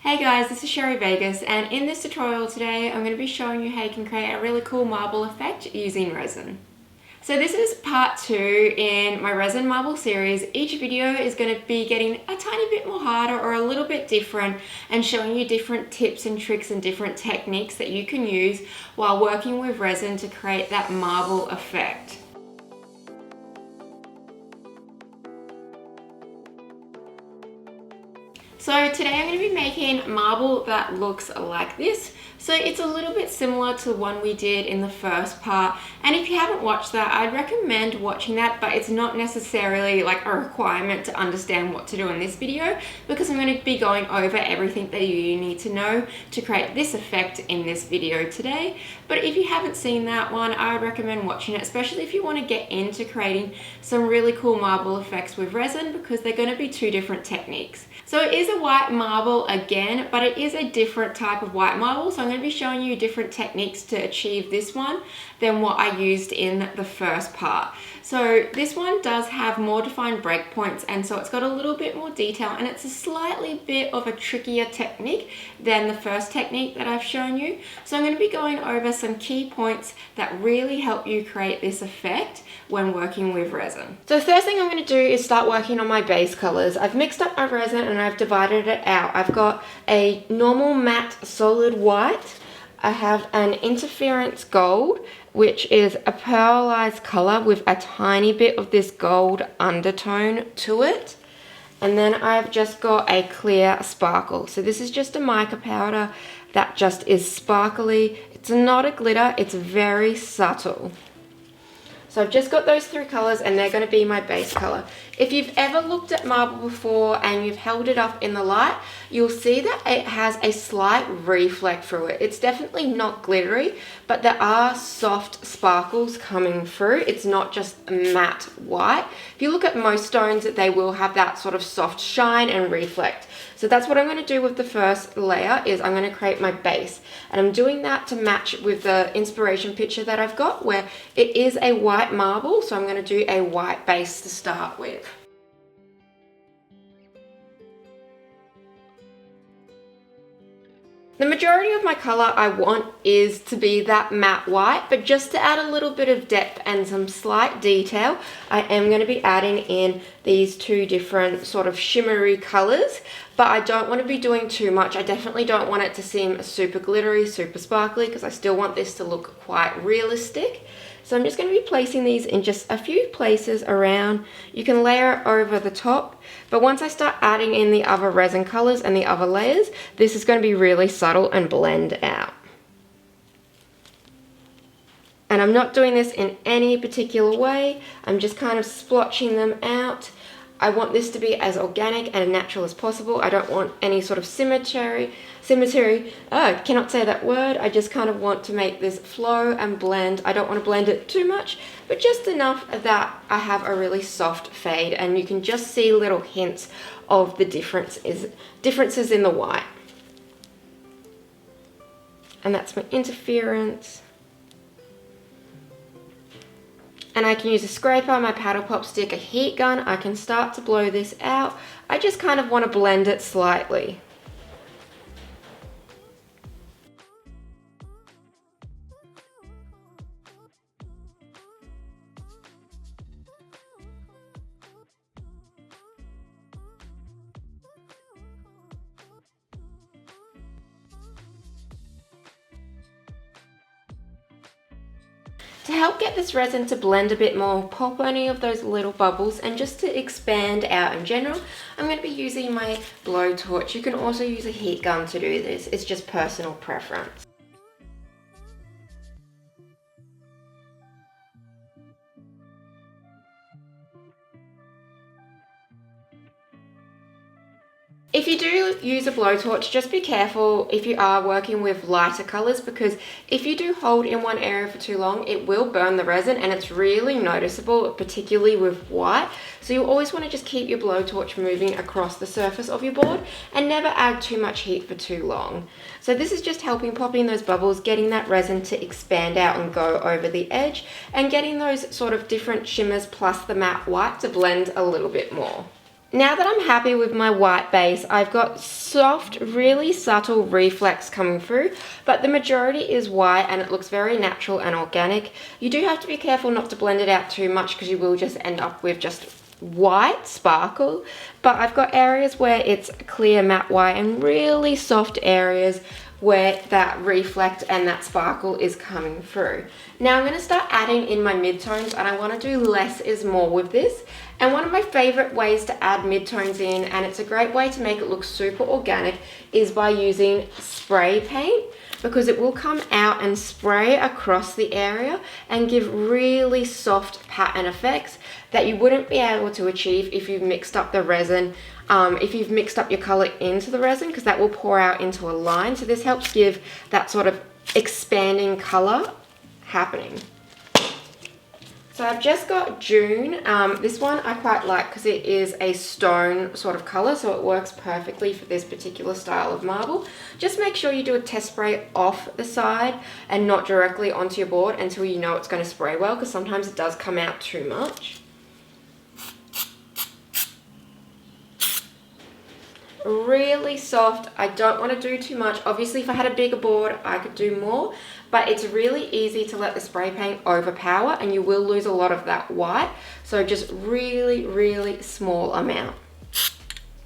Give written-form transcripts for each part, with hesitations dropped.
Hey guys, this is Sherry Vegas, and in this tutorial today I'm going to be showing you how you can create a really cool marble effect using resin. So this is part 2 in my resin marble series. Each video is going to be getting a tiny bit more harder or a little bit different and showing you different tips and tricks and different techniques that you can use while working with resin to create that marble effect. So today I'm going to be making marble that looks like this. So it's a little bit similar to the one we did in the first part, and if you haven't watched that, I'd recommend watching that, but it's not necessarily like a requirement to understand what to do in this video, because I'm going to be going over everything that you need to know to create this effect in this video today. But if you haven't seen that one, I would recommend watching it, especially if you want to get into creating some really cool marble effects with resin, because they're going to be two different techniques. So it is a white marble again, but it is a different type of white marble. So I'm going to be showing you different techniques to achieve this one than what I used in the first part. So this one does have more defined breakpoints, and so it's got a little bit more detail, and it's a slightly bit of a trickier technique than the first technique that I've shown you. So I'm going to be going over some key points that really help you create this effect when working with resin. So the first thing I'm going to do is start working on my base colors. I've mixed up my resin and I've divided it out. I've got a normal matte solid white. I have an interference gold, which is a pearlized color with a tiny bit of this gold undertone to it. And then I've just got a clear sparkle. So this is just a mica powder that just is sparkly. It's not a glitter, it's very subtle. So I've just got those three colors, and they're going to be my base color. If you've ever looked at marble before and you've held it up in the light, you'll see that it has a slight reflect through it. It's definitely not glittery, but there are soft sparkles coming through. It's not just matte white. If you look at most stones, they will have that sort of soft shine and reflect. So that's what I'm going to do with the first layer, is I'm going to create my base. And I'm doing that to match with the inspiration picture that I've got, where it is a white marble. So I'm going to do a white base to start with. The majority of my color I want is to be that matte white, but just to add a little bit of depth and some slight detail, I am going to be adding in these two different sort of shimmery colors, but I don't want to be doing too much. I definitely don't want it to seem super glittery, super sparkly, because I still want this to look quite realistic. So I'm just going to be placing these in just a few places around. You can layer it over the top, but once I start adding in the other resin colors and the other layers, this is going to be really subtle and blend out. And I'm not doing this in any particular way. I'm just kind of splotching them out. I want this to be as organic and natural as possible. I don't want any sort of symmetry. I cannot say that word. I just kind of want to make this flow and blend. I don't want to blend it too much, but just enough that I have a really soft fade, and you can just see little hints of the differences in the white. And that's my interference. And I can use a scraper, my paddle pop stick, a heat gun. I can start to blow this out. I just kind of want to blend it slightly. To help get this resin to blend a bit more, pop any of those little bubbles, and just to expand out in general, I'm going to be using my blowtorch. You can also use a heat gun to do this. It's just personal preference. If you do use a blowtorch, just be careful if you are working with lighter colors, because if you do hold in one area for too long, it will burn the resin, and it's really noticeable, particularly with white. So you always want to just keep your blowtorch moving across the surface of your board and never add too much heat for too long. So this is just helping pop in those bubbles, getting that resin to expand out and go over the edge, and getting those sort of different shimmers plus the matte white to blend a little bit more. Now that I'm happy with my white base, I've got soft, really subtle reflex coming through, but the majority is white and it looks very natural and organic. You do have to be careful not to blend it out too much because you will just end up with just white sparkle, but I've got areas where it's clear matte white and really soft areas where that reflect and that sparkle is coming through. Now I'm going to start adding in my midtones, and I want to do less is more with this. And one of my favorite ways to add midtones in, and it's a great way to make it look super organic, is by using spray paint, because it will come out and spray across the area and give really soft pattern effects that you wouldn't be able to achieve if you've mixed up the resin, if you've mixed up your color into the resin, because that will pour out into a line. So this helps give that sort of expanding color happening. So I've just got June. This one I quite like because it is a stone sort of color, so it works perfectly for this particular style of marble. Just make sure you do a test spray off the side and not directly onto your board until you know it's going to spray well, because sometimes it does come out too much. Really soft. I don't want to do too much. Obviously if I had a bigger board I could do more, but it's really easy to let the spray paint overpower and you will lose a lot of that white. So just really small amount.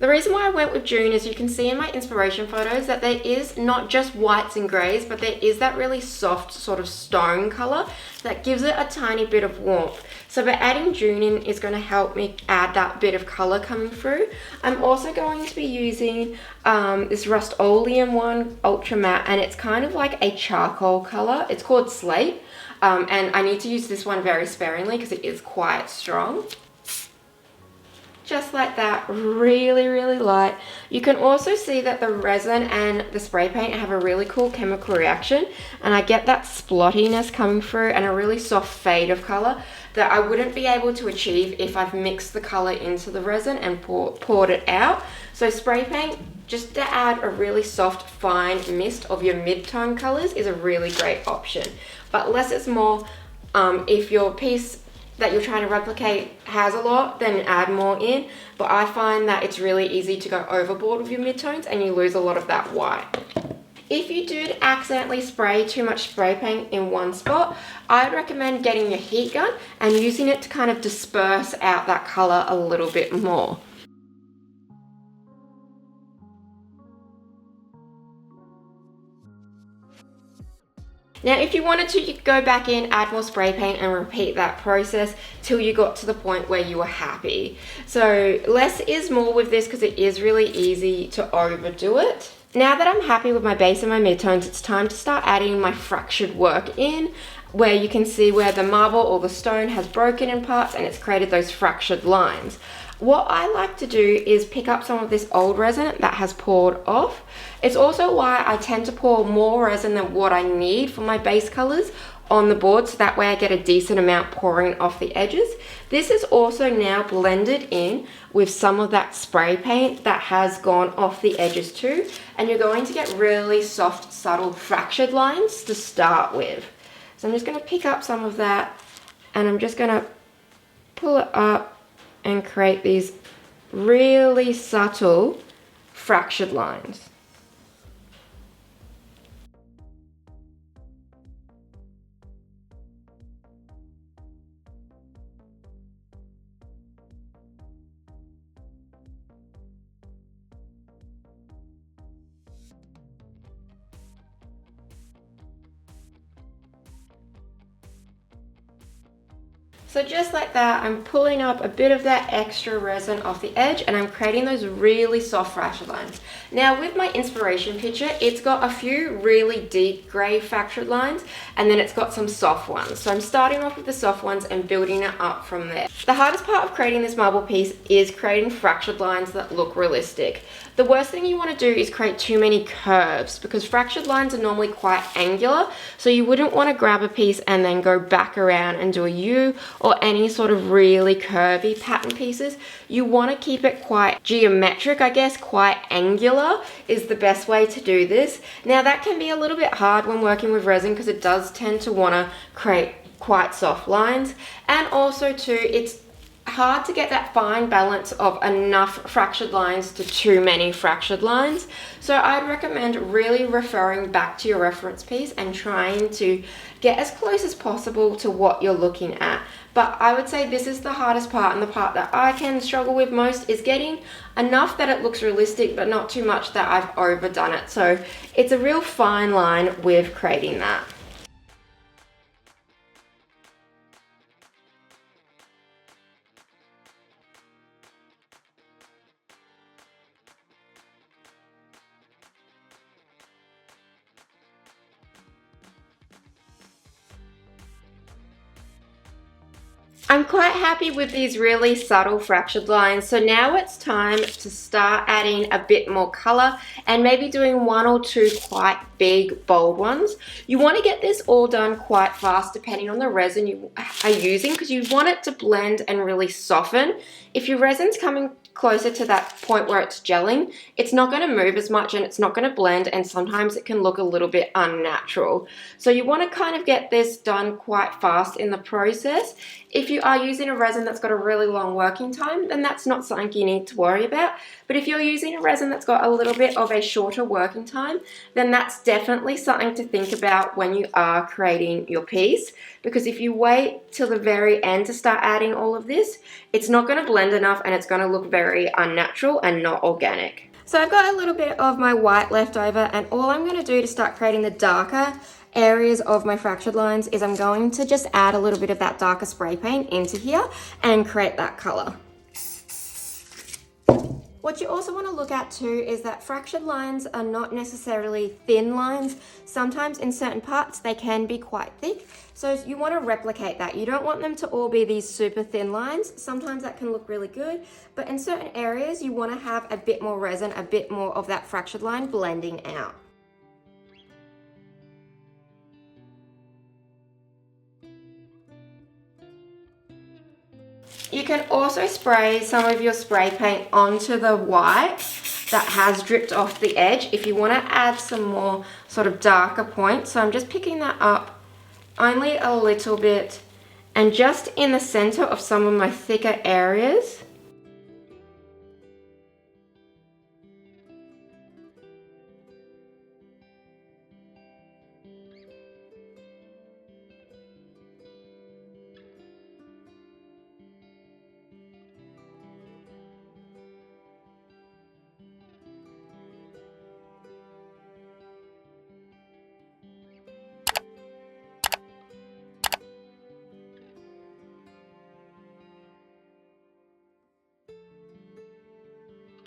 The reason why I went with June is you can see in my inspiration photos that there is not just whites and greys, but there is that really soft sort of stone color that gives it a tiny bit of warmth. So by adding June in is going to help me add that bit of color coming through. I'm also going to be using this Rust-Oleum one, Ultra Matte, and it's kind of like a charcoal color. It's called Slate, and I need to use this one very sparingly because it is quite strong. Just like that, really light. You can also see that the resin and the spray paint have a really cool chemical reaction, and I get that splottiness coming through and a really soft fade of color that I wouldn't be able to achieve if I've mixed the color into the resin and poured it out. So spray paint, just to add a really soft fine mist of your mid-tone colors, is a really great option. But less is more. If your piece that you're trying to replicate has a lot, then add more in. But I find that it's really easy to go overboard with your midtones and you lose a lot of that white. If you did accidentally spray too much spray paint in one spot, I'd recommend getting your heat gun and using it to kind of disperse out that color a little bit more. Now, if you wanted to, you could go back in, add more spray paint and repeat that process till you got to the point where you were happy. So less is more with this because it is really easy to overdo it. Now that I'm happy with my base and my midtones, it's time to start adding my fractured work in, where you can see where the marble or the stone has broken in parts and it's created those fractured lines. What I like to do is pick up some of this old resin that has poured off. It's also why I tend to pour more resin than what I need for my base colors on the board, so that way I get a decent amount pouring off the edges. This is also now blended in with some of that spray paint that has gone off the edges too, and you're going to get really soft, subtle fractured lines to start with. So I'm just going to pick up some of that and I'm just going to pull it up and create these really subtle fractured lines. So just like that, I'm pulling up a bit of that extra resin off the edge and I'm creating those really soft fractured lines. Now with my inspiration picture, it's got a few really deep gray fractured lines and then it's got some soft ones. So I'm starting off with the soft ones and building it up from there. The hardest part of creating this marble piece is creating fractured lines that look realistic. The worst thing you want to do is create too many curves, because fractured lines are normally quite angular, so you wouldn't want to grab a piece and then go back around and do a U or any sort of really curvy pattern pieces. You want to keep it quite geometric, I guess. Quite angular is the best way to do this. Now that can be a little bit hard when working with resin because it does tend to want to create quite soft lines, and also too, it's hard to get that fine balance of enough fractured lines to too many fractured lines. So I'd recommend really referring back to your reference piece and trying to get as close as possible to what you're looking at. But I would say this is the hardest part, and the part that I can struggle with most is getting enough that it looks realistic but not too much that I've overdone it. So it's a real fine line with creating that. I'm quite happy with these really subtle fractured lines, so now it's time to start adding a bit more color and maybe doing one or two quite big bold ones. You want to get this all done quite fast depending on the resin you are using, because you want it to blend and really soften. If your resin's coming closer to that point where it's gelling, it's not going to move as much and it's not going to blend, and sometimes it can look a little bit unnatural. So you want to kind of get this done quite fast in the process. If you are using a resin that's got a really long working time, then that's not something you need to worry about. But if you're using a resin that's got a little bit of a shorter working time, then that's definitely something to think about when you are creating your piece. Because if you wait till the very end to start adding all of this, it's not going to blend enough and it's going to look very unnatural and not organic. So I've got a little bit of my white left over, and all I'm going to do to start creating the darker areas of my fractured lines is I'm going to just add a little bit of that darker spray paint into here and create that color. What you also want to look at too is that fractured lines are not necessarily thin lines. Sometimes in certain parts they can be quite thick. So you want to replicate that. You don't want them to all be these super thin lines. Sometimes that can look really good, but in certain areas you want to have a bit more resin, a bit more of that fractured line blending out. You can also spray some of your spray paint onto the white that has dripped off the edge if you want to add some more sort of darker points. So I'm just picking that up only a little bit and just in the center of some of my thicker areas.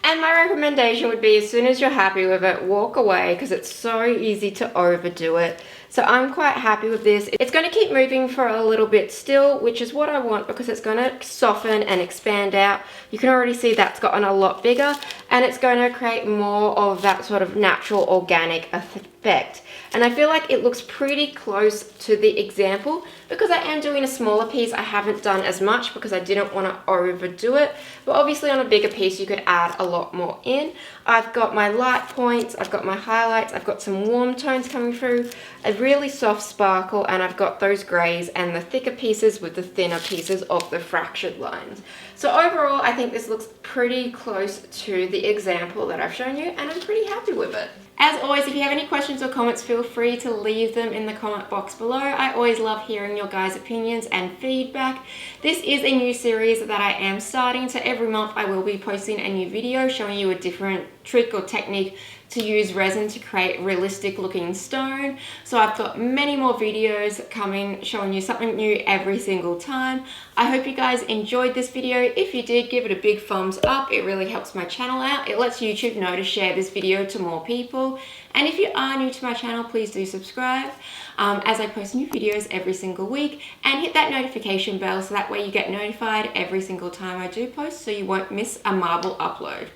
And my recommendation would be, as soon as you're happy with it, walk away, because it's so easy to overdo it. So I'm quite happy with this. It's going to keep moving for a little bit still, which is what I want, because it's going to soften and expand out. You can already see that's gotten a lot bigger, and it's going to create more of that sort of natural organic effect. And I feel like it looks pretty close to the example. Because I am doing a smaller piece, I haven't done as much because I didn't want to overdo it. But obviously on a bigger piece, you could add a lot more in. I've got my light points, I've got my highlights, I've got some warm tones coming through, a really soft sparkle, and I've got those grays and the thicker pieces with the thinner pieces of the fractured lines. So overall, I think this looks pretty close to the example that I've shown you, and I'm pretty happy with it. As always, if you have any questions or comments, feel free to leave them in the comment box below. I always love hearing your guys' opinions and feedback. This is a new series that I am starting, so every month I will be posting a new video showing you a different trick or technique to use resin to create realistic looking stone. So I've got many more videos coming showing you something new every single time. I hope you guys enjoyed this video. If you did, give it a big thumbs up. It really helps my channel out. It lets YouTube know to share this video to more people. And if you are new to my channel, please do subscribe as I post new videos every single week, and hit that notification bell so that way you get notified every single time I do post, so you won't miss a marble upload.